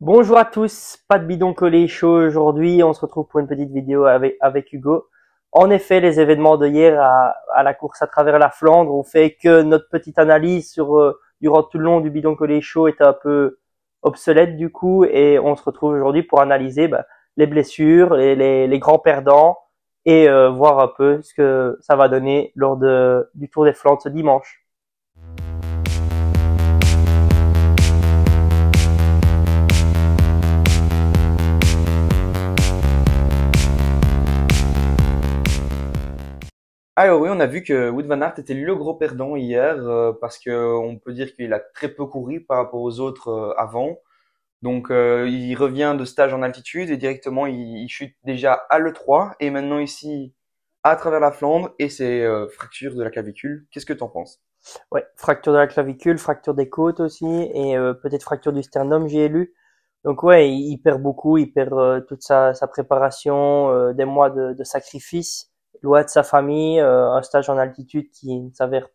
Bonjour à tous, pas de bidon collé chaud aujourd'hui, on se retrouve pour une petite vidéo avec Hugo. En effet, les événements de hier à la course à travers la Flandre ont fait que notre petite analyse durant tout le long du bidon collé chaud était un peu obsolète du coup, et on se retrouve aujourd'hui pour analyser les blessures, les grands perdants, et voir un peu ce que ça va donner lors du Tour des Flandres ce dimanche. Alors oui, on a vu que Wout van Aert était le gros perdant hier parce que on peut dire qu'il a très peu couru par rapport aux autres avant. Donc il revient de stage en altitude et directement il chute déjà à l'E3 et maintenant ici à travers la Flandre et c'est fracture de la clavicule. Qu'est-ce que t'en penses? Ouais, fracture de la clavicule, fracture des côtes aussi, et peut-être fracture du sternum, j'ai lu. Donc ouais, il perd beaucoup, il perd toute sa préparation, des mois de sacrifice, loin de sa famille, un stage en altitude qui s'avère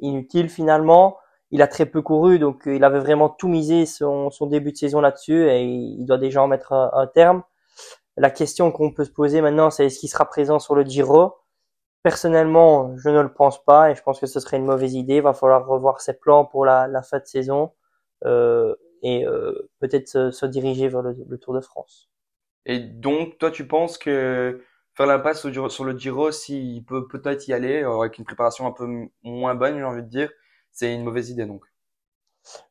inutile finalement. Il a très peu couru, donc il avait vraiment tout misé son début de saison là-dessus, et il doit déjà en mettre un terme. La question qu'on peut se poser maintenant, c'est est-ce qu'il sera présent sur le Giro? Personnellement, je ne le pense pas et je pense que ce serait une mauvaise idée. Il va falloir revoir ses plans pour la fin de saison et peut-être se diriger vers le Tour de France. Et donc toi tu penses que faire l'impasse sur le Giro s'il peut peut-être y aller avec une préparation un peu moins bonne, j'ai envie de dire, c'est une mauvaise idée donc.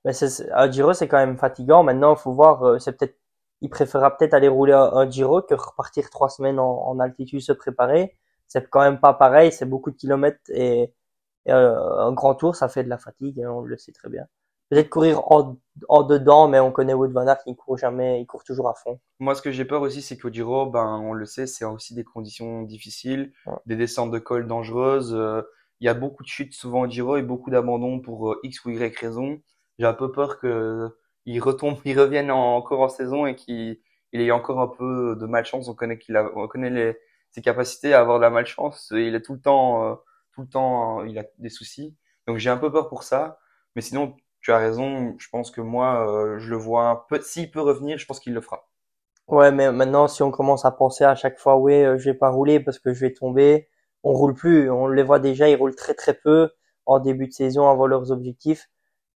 Mais un Giro, c'est quand même fatigant. Maintenant, il faut voir. C'est peut-être, il préférera peut-être aller rouler un Giro que repartir 3 semaines en altitude se préparer. C'est quand même pas pareil. C'est beaucoup de kilomètres et un grand tour, ça fait de la fatigue. Hein, on le sait très bien. Peut-être courir en dedans, mais on connaît Wout van Aert, il court jamais, il court toujours à fond. Moi, ce que j'ai peur aussi, c'est qu'au Giro, ben, on le sait, c'est aussi des conditions difficiles, Ouais. des descentes de col dangereuses. Il y a beaucoup de chutes souvent au Giro et beaucoup d'abandons pour X ou Y raison. J'ai un peu peur que il retombe, il revienne encore en saison et qu'il ait encore un peu de malchance. On connaît ses capacités à avoir de la malchance. Et il est tout le temps, il a des soucis. Donc j'ai un peu peur pour ça. Mais sinon, tu as raison. Je pense que moi, je le vois. S'il peut revenir, je pense qu'il le fera. Ouais, mais maintenant, si on commence à penser à chaque fois, ouais, je vais pas rouler parce que je vais tomber, on roule plus. On les voit déjà, ils roulent très très peu en début de saison avant leurs objectifs.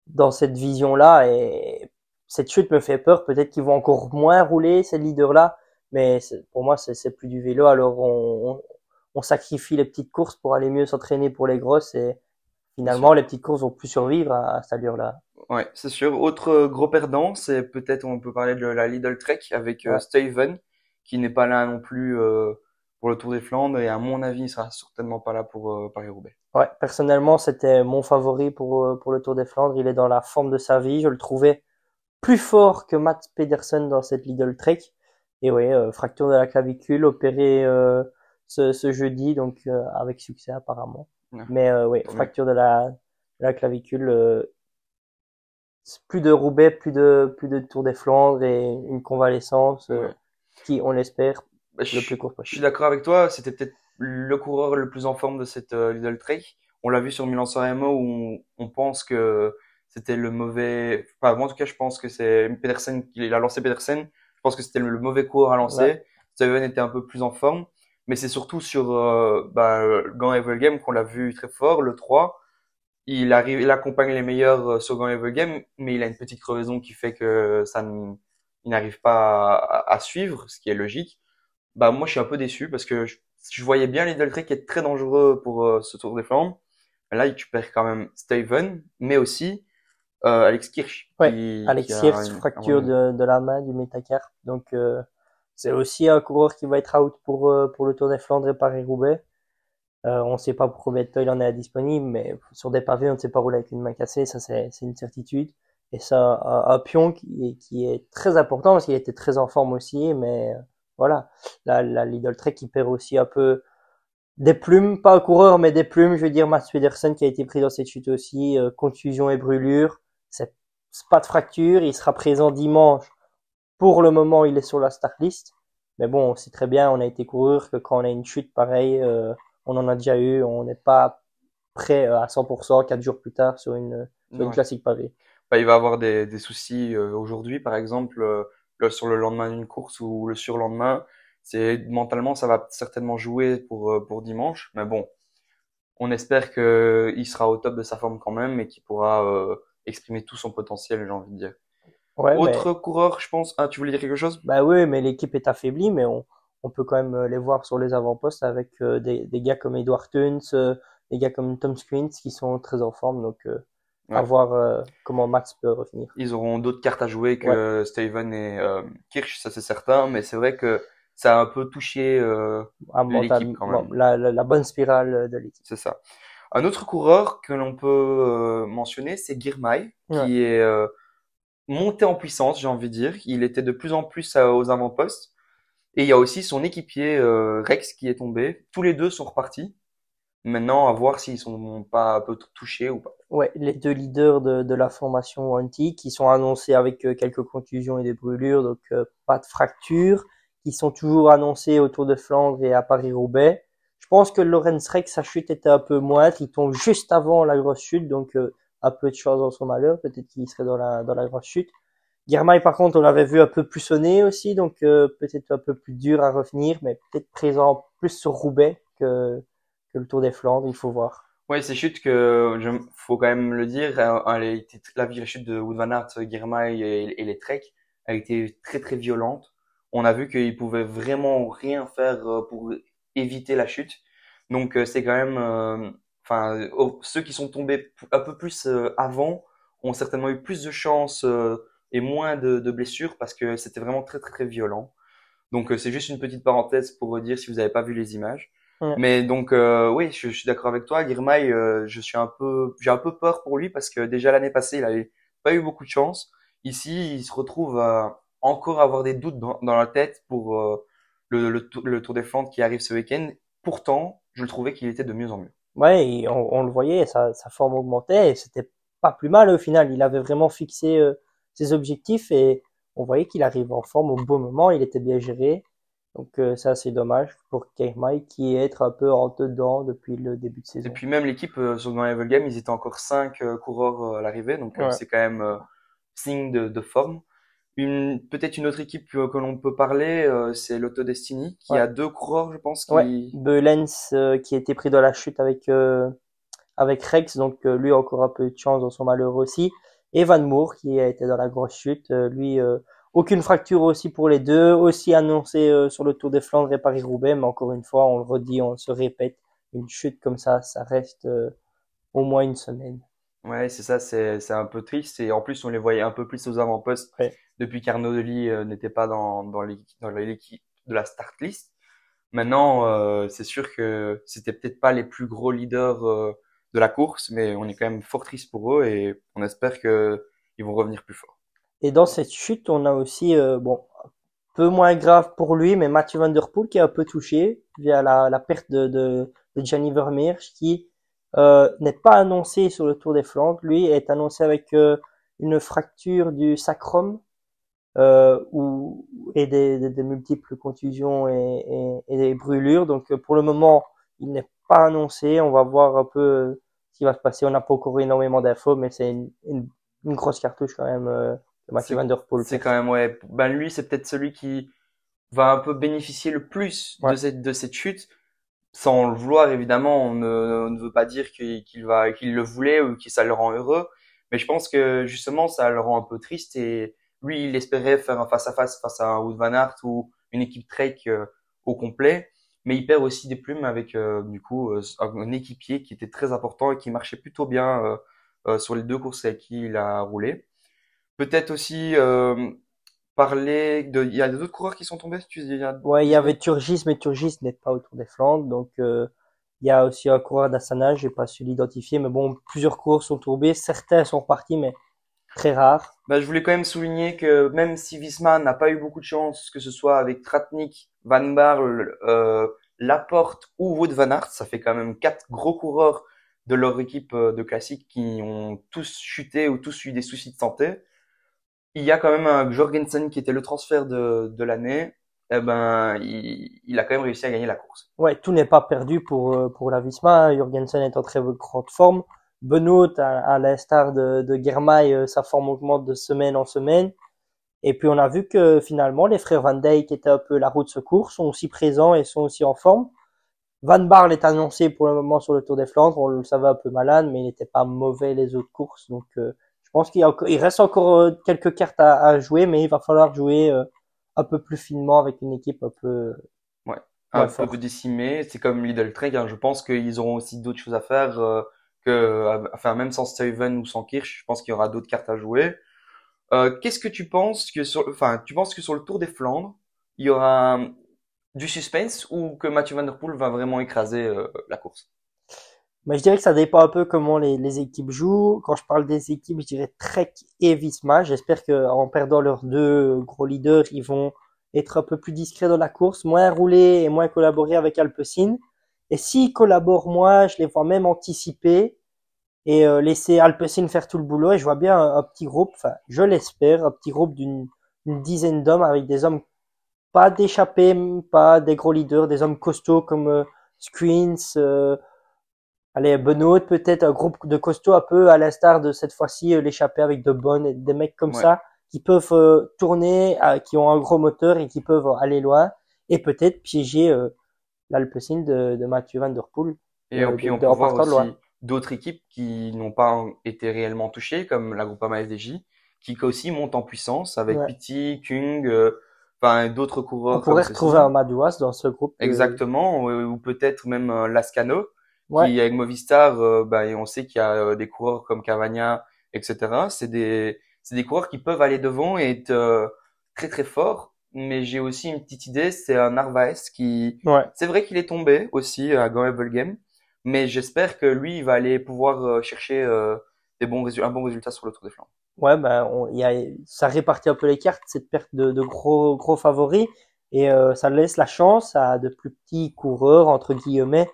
Dans cette vision-là, et cette chute me fait peur. Peut-être qu'ils vont encore moins rouler, ces leaders-là, mais pour moi, c'est plus du vélo. Alors, on sacrifie les petites courses pour aller mieux s'entraîner pour les grosses, et C'est sûr. finalement, les petites courses vont plus survivre à cette allure-là. Ouais, c'est sûr. Autre gros perdant, c'est peut-être on peut parler de la Lidl Trek avec Ouais. Stuyven, qui n'est pas là non plus pour le Tour des Flandres et à mon avis, il sera certainement pas là pour Paris-Roubaix. Ouais, personnellement, c'était mon favori pour le Tour des Flandres. Il est dans la forme de sa vie. Je le trouvais plus fort que Mats Pedersen dans cette Lidl Trek. Et ouais, fracture de la clavicule, opéré ce jeudi, donc avec succès apparemment. Ouais, Mais oui, tant mieux. fracture de la clavicule, plus de Roubaix, plus de Tour des Flandres et une convalescence Ouais. qui, on l'espère, Bah, le plus court je suis possible. d'accord avec toi, c'était peut-être le coureur le plus en forme de cette Lidl Trek. On l'a vu sur Milan-San Remo où on pense que c'était le mauvais. Enfin, moi en tout cas, je pense que c'est Pedersen qui a lancé Pedersen. Je pense que c'était le mauvais coureur à Ouais, lancer. Steven était un peu plus en forme, mais c'est surtout sur Gant Evelgem qu'on l'a vu très fort, le 3. Il accompagne les meilleurs sur Gant Evelgem, mais il a une petite crevaison qui fait que il n'arrive pas à suivre, ce qui est logique. Bah moi je suis un peu déçu parce que je voyais bien Lidl Trek qui est très dangereux pour ce Tour des Flandres. Mais là tu perds quand même Steven, mais aussi Alex Kirch ouais. qui Alex a Hirsch, un fracture abandon. de la main, du métacarpe. Donc, c'est aussi un coureur qui va être out pour le Tour des Flandres et Paris-Roubaix. On ne sait pas pour combien de temps il en est disponible, mais sur des pavés, on ne sait pas rouler avec une main cassée, ça c'est une certitude. Et ça, un pion qui est très important parce qu'il était très en forme aussi, mais voilà, la Lidl Trek qui perd aussi un peu des plumes, pas un coureur, mais des plumes. Je veux dire, Mats Pedersen qui a été pris dans cette chute aussi, contusion et brûlure. C'est pas de fracture, il sera présent dimanche. Pour le moment, il est sur la start list. Mais bon, on sait très bien, on a été coureur, que quand on a une chute pareille, on en a déjà eu, on n'est pas prêt à 100% 4 jours plus tard sur une Ouais. classique pavée. bah, il va avoir des soucis aujourd'hui, par exemple, sur le lendemain d'une course ou le surlendemain. Mentalement, ça va certainement jouer pour dimanche. Mais bon, on espère qu'il sera au top de sa forme quand même et qu'il pourra exprimer tout son potentiel, j'ai envie de dire. Ouais, mais Autre coureur, je pense. Ah, tu voulais dire quelque chose? bah oui, mais l'équipe est affaiblie, mais on peut quand même les voir sur les avant-postes avec des gars comme Edward Tuns, des gars comme Tom Screens qui sont très en forme, donc à Ouais. voir comment Max peut revenir. Ils auront d'autres cartes à jouer Ouais, que Steven et Kirsch, ça c'est certain, mais c'est vrai que ça a un peu touché l'équipe quand même. la bonne spirale de l'équipe. C'est ça. Un autre coureur que l'on peut mentionner, c'est Girmay, Ouais. qui est monté en puissance, j'ai envie de dire. Il était de plus en plus aux avant-postes. Et il y a aussi son équipier Rex qui est tombé. Tous les deux sont repartis. Maintenant, à voir s'ils sont pas un peu touchés ou pas. Ouais, les deux leaders de la formation anti qui sont annoncés avec quelques contusions et des brûlures, donc pas de fractures, qui sont toujours annoncés au Tour de Flandre et à Paris-Roubaix. Je pense que Lorenz Rex, sa chute était un peu moindre, il tombe juste avant la grosse chute, donc un peu de chance dans son malheur, peut-être qu'il serait dans la grosse chute. Girmay, par contre, on l'avait vu un peu plus sonné aussi, donc peut-être un peu plus dur à revenir, mais peut-être présent plus sur Roubaix que le Tour des Flandres, il faut voir. Ouais, ces chutes faut quand même le dire, la chute de Wout van Aert, Girmay et les Trek a été très très violente. On a vu qu'ils pouvaient vraiment rien faire pour éviter la chute. Donc c'est quand même, ceux qui sont tombés un peu plus avant ont certainement eu plus de chance et moins de blessures parce que c'était vraiment très très très violent. Donc c'est juste une petite parenthèse pour dire si vous n'avez pas vu les images. Ouais. Mais donc oui, je suis d'accord avec toi. Girmay, j'ai un peu peur pour lui parce que déjà l'année passée, il avait pas eu beaucoup de chance. Ici, il se retrouve à encore avoir des doutes dans la tête pour le Tour des Flandres qui arrive ce week-end. Pourtant, je le trouvais qu'il était de mieux en mieux. Ouais, et on le voyait, sa forme augmentait et c'était pas plus mal au final. Il avait vraiment fixé ses objectifs et on voyait qu'il arrive en forme au bon moment. Il était bien géré. Donc ça, c'est dommage pour Kermay qui est un peu en dedans depuis le début de Et saison. puis même l'équipe sur le Grand Evelgame, ils étaient encore 5 coureurs à l'arrivée, donc Ouais, c'est quand même signe de forme. Peut-être une autre équipe que l'on peut parler, c'est l'Auto Destiny, qui ouais, a 2 coureurs, je pense, ouais. qui... Belens qui a été pris dans la chute avec Rex, donc lui a encore un peu de chance dans son malheur aussi. Et Van Moor qui a été dans la grosse chute, lui aucune fracture aussi pour les deux, aussi annoncé sur le Tour des Flandres et Paris-Roubaix, mais encore une fois, on le redit, on se répète, une chute comme ça reste au moins une semaine. Ouais, c'est ça, c'est un peu triste. Et en plus, on les voyait un peu plus aux avant-postes Ouais. depuis qu'Arnaud Delis n'était pas dans l'équipe de la start list. Maintenant, c'est sûr que c'était peut-être pas les plus gros leaders de la course, mais on est quand même fort triste pour eux et on espère que ils vont revenir plus fort. Et dans cette chute, on a aussi, bon, peu moins grave pour lui, mais Mathieu Van Der Poel qui est un peu touché via la perte de Gianni Vermeersch qui n'est pas annoncé sur le Tour des Flandres. Lui est annoncé avec une fracture du sacrum et des multiples contusions et des brûlures. Donc pour le moment, il n'est pas annoncé. On va voir un peu ce qui va se passer. On n'a pas encore énormément d'infos, mais c'est une grosse cartouche quand même que Mathieu Van C'est, Der Poel c'est quand perd. même, ouais. Ben lui, c'est peut-être celui qui va un peu bénéficier le plus Ouais. de cette chute. Sans le vouloir, évidemment, on ne veut pas dire qu'il le voulait ou que ça le rend heureux. Mais je pense que, justement, ça le rend un peu triste et lui, il espérait faire un face-à-face face à un Wout van Aert ou une équipe Trek au complet. Mais il perd aussi des plumes avec, du coup, un équipier qui était très important et qui marchait plutôt bien sur les 2 courses avec qui il a roulé. Peut-être aussi il y a d'autres coureurs qui sont tombés, tu dis il y a Ouais, il deux y avait semaines. Turgis, mais Turgis n'est pas autour des Flandres. Donc, il y a aussi un coureur d'Astana, j'ai pas su l'identifier. Mais bon, plusieurs coureurs sont tombés. Certains sont partis, mais très rares. Bah, je voulais quand même souligner que même si Visma n'a pas eu beaucoup de chance, que ce soit avec Tratnik, Van Barle, Laporte ou Wout van Aert, ça fait quand même 4 gros coureurs de leur équipe de classique qui ont tous chuté ou tous eu des soucis de santé. Il y a quand même un Jorgensen qui était le transfert de l'année. Eh ben, il a quand même réussi à gagner la course. Ouais, tout n'est pas perdu pour la Visma. Jurgensen est en très grande forme. Benoît, à l'instar de Girmay, sa forme augmente de semaine en semaine. Et puis on a vu que finalement les frères Van Dijk, qui étaient un peu la roue de secours, sont aussi présents et sont aussi en forme. Van Barle est annoncé pour le moment sur le Tour des Flandres. On le savait un peu malade, mais il n'était pas mauvais les autres courses. Donc je pense il reste encore quelques cartes à jouer, mais il va falloir jouer un peu plus finement avec une équipe un peu Ouais, un moins peu forte. décimé. C'est comme Lidl Trek, hein. Je pense qu'ils auront aussi d'autres choses à faire enfin, même sans Steven ou sans Kirsch, je pense qu'il y aura d'autres cartes à jouer. Qu'est-ce que tu penses enfin, tu penses que sur le Tour des Flandres, il y aura du suspense ou que Mathieu Van Der Poel va vraiment écraser la course? Mais je dirais que ça dépend un peu comment les équipes jouent. Quand je parle des équipes, je dirais Trek et Visma. J'espère qu'en perdant leurs deux gros leaders, ils vont être un peu plus discrets dans la course, moins rouler et moins collaborer avec Alpecin. Et s'ils collaborent moins, je les vois même anticiper et laisser Alpecin faire tout le boulot. Et je vois bien un petit groupe, enfin, je l'espère, un petit groupe d'une dizaine d'hommes avec des hommes pas d'échappés, pas des gros leaders, des hommes costauds comme Screens, allez, Benoît, peut-être un groupe de costauds un peu à l'instar de cette fois-ci l'échappée avec de bonnes et des mecs comme Ouais. ça qui peuvent tourner, qui ont un gros moteur et qui peuvent aller loin et peut-être piéger l'Alpecin de Mathieu Van Der Poel Et puis on peut en voir partant de loin. aussi d'autres équipes qui n'ont pas été réellement touchées, comme la Groupama FDJ, qui aussi monte en puissance avec Ouais. Pity, Kung, enfin d'autres On coureurs comme pourrait retrouver un ceci. Madouas dans ce groupe. Exactement, ou peut-être même Lascano, Ouais, qui avec Movistar, bah, et on sait qu'il y a des coureurs comme Cavagna, etc. C'est des coureurs qui peuvent aller devant et être très très forts. Mais j'ai aussi une petite idée, c'est un Narvaez qui, ouais. c'est vrai qu'il est tombé aussi à Grand Game, mais j'espère que lui, il va aller pouvoir chercher un bon résultat sur le Tour des Flandres. Ouais, ben, ça répartit un peu les cartes, cette perte de gros favoris, et ça laisse la chance à de plus petits coureurs, entre guillemets,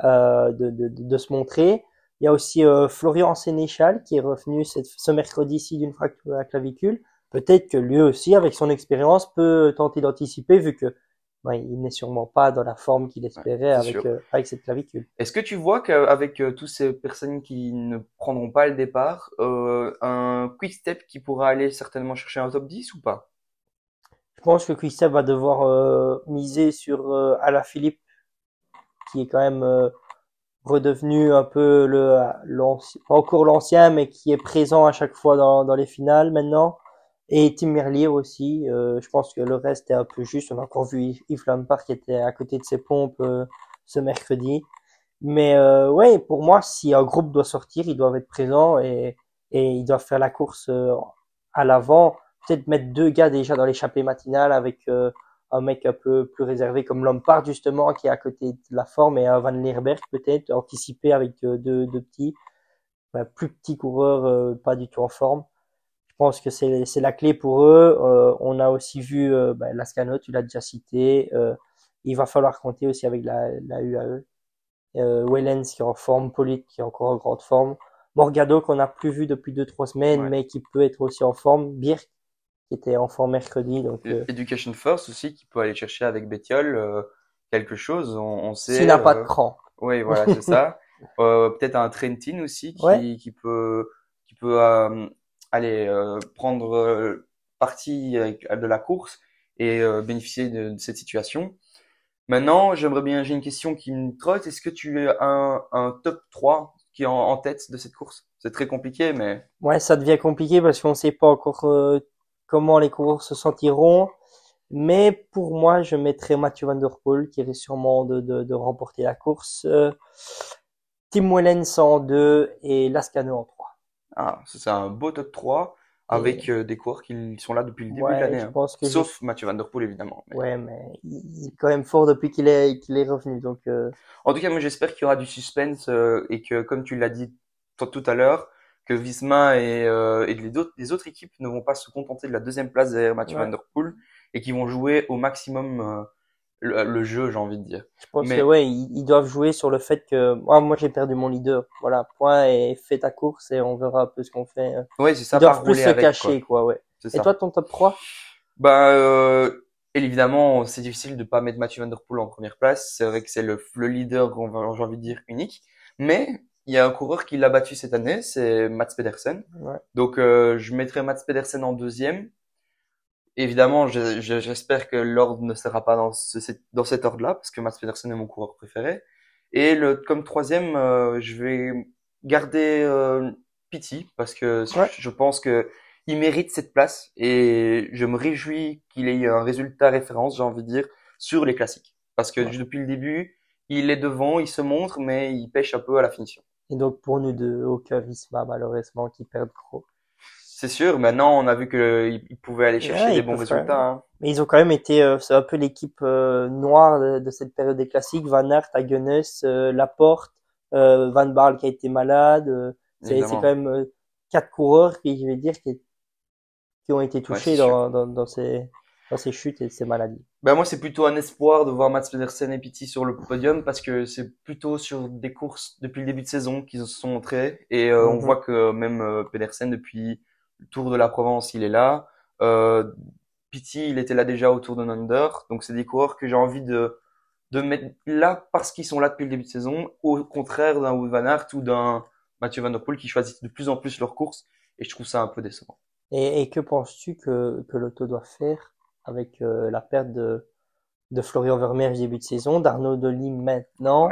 de se montrer. Il y a aussi Florian Sénéchal qui est revenu ce mercredi-ci d'une fracture de la clavicule. Peut-être que lui aussi, avec son expérience, peut tenter d'anticiper, vu que ouais, il n'est sûrement pas dans la forme qu'il Ouais, espérait c'est sûr. avec cette clavicule. Est-ce que tu vois qu'avec toutes ces personnes qui ne prendront pas le départ, un quick step qui pourra aller certainement chercher un top 10 ou pas? Je pense que Quickstep va devoir miser sur Alaphilippe, qui est quand même redevenu un peu l'ancien, pas encore l'ancien, mais qui est présent à chaque fois dans les finales maintenant. Et Tim Merlier aussi. Je pense que le reste est un peu juste. On a encore vu Yves Lampard qui était à côté de ses pompes ce mercredi. Mais ouais, pour moi, si un groupe doit sortir, ils doivent être présents et ils doivent faire la course à l'avant. Peut-être mettre deux gars déjà dans l'échappée matinale avec un mec un peu plus réservé comme Lampard justement qui est à côté de la forme et un Van Leerberg peut-être anticiper avec deux petits, plus petits coureurs pas du tout en forme. Je pense que c'est la clé pour eux. On a aussi vu Lascano, tu l'as déjà cité. Il va falloir compter aussi avec la UAE. Wellens qui est en forme, Polit qui est encore en grande forme, Morgado qu'on n'a plus vu depuis 2 3 semaines Ouais. mais qui peut être aussi en forme, Birk qui était en forme mercredi donc Education First aussi qui peut aller chercher avec Bettiol quelque chose. On s'il sait. n'a pas de cran. Oui, voilà, c'est ça. Peut-être un Trentin aussi Ouais, qui peut aller prendre partie de la course et bénéficier de cette situation. Maintenant, j'ai une question qui me trotte. Est-ce que tu as un top 3 qui est en tête de cette course? C'est très compliqué, mais ouais, ça devient compliqué parce qu'on ne sait pas encore comment les coureurs se sentiront. Mais pour moi, je mettrais Mathieu Van Der Poel qui risque sûrement de remporter la course. Tim Wellens en 2 et Lascano en 3. ça, c'est un beau top 3 Et avec des coureurs qui sont là depuis le début de ouais, l'année, je hein. pense que Sauf Mathieu Van Der Poel, évidemment. Mais... ouais, mais il est quand même fort depuis qu'il est revenu. Donc En tout cas, moi, j'espère qu'il y aura du suspense et que, comme tu l'as dit tout à l'heure, que Visma et les autres équipes ne vont pas se contenter de la deuxième place derrière Mathieu Van ouais, Der Poel et qui vont jouer au maximum le jeu, j'ai envie de dire. je pense que Mais ouais, ils doivent jouer sur le fait que moi j'ai perdu mon leader. Voilà, point et fais ta course et on verra un peu ce qu'on fait. ouais, c'est Ils ça, pas doivent plus rouler se avec, cacher quoi. quoi, ouais. C'est Et toi ça. ton top 3? Bah, évidemment, c'est difficile de pas mettre Mathieu Van Der Poel en première place. C'est vrai que c'est le leader, j'ai envie de dire, unique. Mais il y a un coureur qui l'a battu cette année, c'est Mats Pedersen. Ouais. Donc, je mettrai Mats Pedersen en deuxième. Évidemment, j'espère que l'ordre ne sera pas dans cet ordre-là, parce que Mats Pedersen est mon coureur préféré. Et comme troisième, je vais garder Pitty, parce que Ouais. je pense que il mérite cette place, et je me réjouis qu'il ait eu un résultat référence, j'ai envie de dire, sur les classiques. Parce que Ouais. depuis le début, il est devant, il se montre, mais il pêche un peu à la finition. Et donc pour nous deux, aucun Visma malheureusement qui perdent gros. C'est sûr, maintenant on a vu qu'il pouvait aller chercher Ouais, des ils bons peuvent quand résultats, même. hein. Mais ils ont quand même été, c'est un peu l'équipe noire de cette période des classiques. Van Aert, Hagenes, Laporte, Van Baarle qui a été malade. C'est quand Évidemment. même quatre coureurs qui, je vais dire, qui ont été Ouais, c'est touchés sûr. dans ces chutes et ces maladies. Ben moi, c'est plutôt un espoir de voir Mats Pedersen et Pitty sur le podium parce que c'est plutôt sur des courses depuis le début de saison qu'ils se sont montrés et on Mhm. voit que même Pedersen depuis le Tour de la Provence, il est là. Euh, Pitty, il était là déjà au Tour de Under, donc c'est des coureurs que j'ai envie de mettre là parce qu'ils sont là depuis le début de saison, au contraire d'un Wout van Aert ou d'un Mathieu Van Der Poel qui choisissent de plus en plus leurs courses et je trouve ça un peu décevant. Et que penses-tu que l'auto doit faire avec la perte de Florian Vermeer début de saison, d'Arnaud Delis maintenant?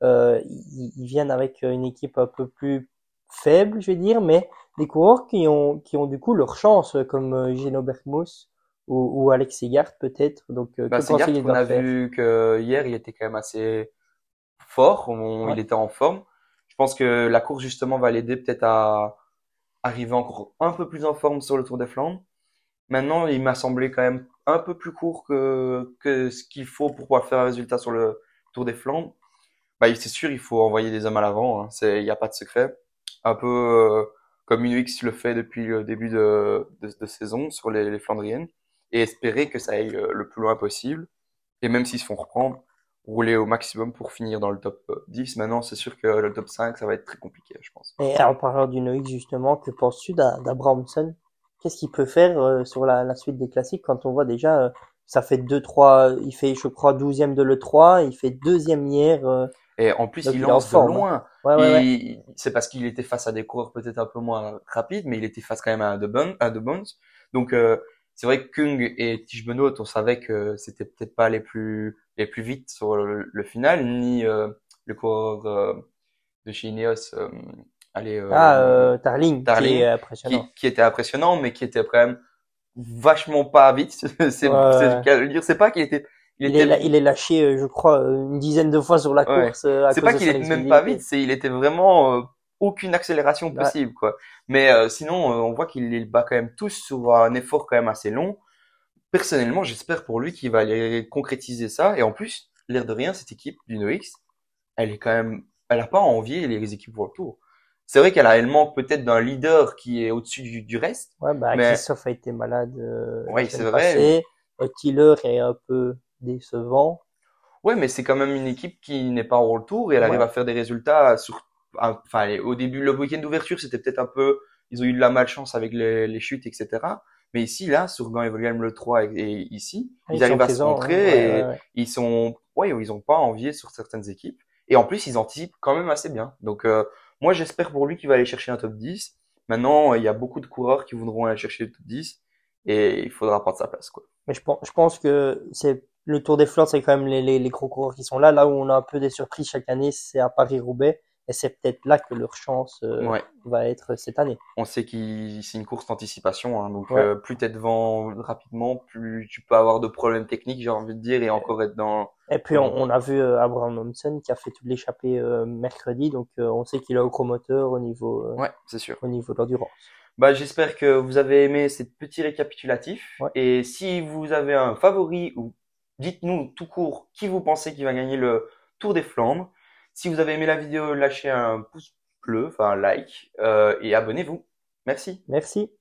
Ouais. Ils viennent avec une équipe un peu plus faible, je vais dire, mais des coureurs qui ont du coup leur chance, comme Geno Bergmus ou Alex Segard peut-être. Donc, Bah, que c'est pensez-vous Gart qu'ils qu'on doivent a faire? vu que hier, il était quand même assez fort, Ouais, il était en forme. Je pense que la course justement va l'aider peut-être à arriver encore un peu plus en forme sur le Tour des Flandres. Maintenant, il m'a semblé quand même un peu plus court que ce qu'il faut pour pouvoir faire un résultat sur le Tour des Flandres. Bah, c'est sûr, il faut envoyer des hommes à l'avant, hein. Il n'y a pas de secret. Un peu comme UX le fait depuis le début de saison sur les Flandriennes. Et espérer que ça aille le plus loin possible. Et même s'ils se font reprendre, rouler au maximum pour finir dans le top 10. Maintenant, c'est sûr que le top 5, ça va être très compliqué, je pense. et en parlant du Noix justement, que penses-tu d'Abrahamson? Qu'est-ce qu'il peut faire sur la suite des classiques quand on voit déjà, ça fait deux, trois, il fait, je crois, 12e de l'E3, il fait deuxième hier, Et en plus, donc il il est en lance de forme, hein. loin. Ouais. C'est parce qu'il était face à des coureurs peut-être un peu moins rapides, mais il était face quand même à De Bones. Donc, c'est vrai que Kung et Tish Benoît, on savait que c'était peut-être pas les plus vite sur le final, ni le coureur de chez Ineos, allez, Tarling, qui est Darling, impressionnant. qui était impressionnant, mais qui était quand même vachement pas vite. C'est le Ouais. cas de le dire. C'est pas qu'il était, il était, Il est lâché, je crois, une dizaine de fois sur la ouais. course à C'est cause pas de qu'il son était même pas vite, explosivité. c'est il était vraiment aucune accélération Ouais. possible, quoi. Mais sinon, on voit qu'il les bat quand même tous sur un effort quand même assez long. Personnellement, j'espère pour lui qu'il va aller concrétiser ça. Et en plus, l'air de rien, cette équipe du NOX, elle est quand même, elle a pas à envier les équipes World Tour. C'est vrai elle manque peut-être d'un leader qui est au-dessus du reste, Ouais, bah, mais Christophe a été malade la oui, c'est semaine vrai. passée. Tiller est un peu décevant. Ouais, mais c'est quand même une équipe qui n'est pas en World Tour et elle arrive Ouais. à faire des résultats sur, enfin, au début, le week-end d'ouverture, c'était peut-être un peu, ils ont eu de la malchance avec les chutes, etc. Mais ici, là, sur Gand Evelgame le 3 et ici, Ah, ils ils sont arrivent à se présents, hein. montrer et Ouais. ils sont, ouais, ils ont pas à envier sur certaines équipes. Et en plus, ils anticipent quand même assez bien. Donc, moi, j'espère pour lui qu'il va aller chercher un top 10. Maintenant, il y a beaucoup de coureurs qui voudront aller chercher le top 10 et il faudra prendre sa place, quoi. Mais je pense que c'est le Tour des Flandres, c'est quand même les gros coureurs qui sont là. Là où on a un peu des surprises chaque année, c'est à Paris-Roubaix. Et c'est peut-être là que leur chance Ouais. va être cette année. On sait qu'il c'est une course d'anticipation, hein, donc Ouais. plus t'es devant rapidement, plus tu peux avoir de problèmes techniques, j'ai envie de dire, et encore être Et puis dans. on a vu Abraham Momsen qui a fait toute l'échappée mercredi, donc on sait qu'il a au gros moteur Ouais, c'est sûr. au niveau de l'endurance. Bah j'espère que vous avez aimé ces petits récapitulatifs, Ouais. et si vous avez un favori ou dites-nous tout court qui vous pensez qui va gagner le Tour des Flandres. Si vous avez aimé la vidéo, lâchez un pouce bleu, enfin un like, et abonnez-vous. Merci. Merci.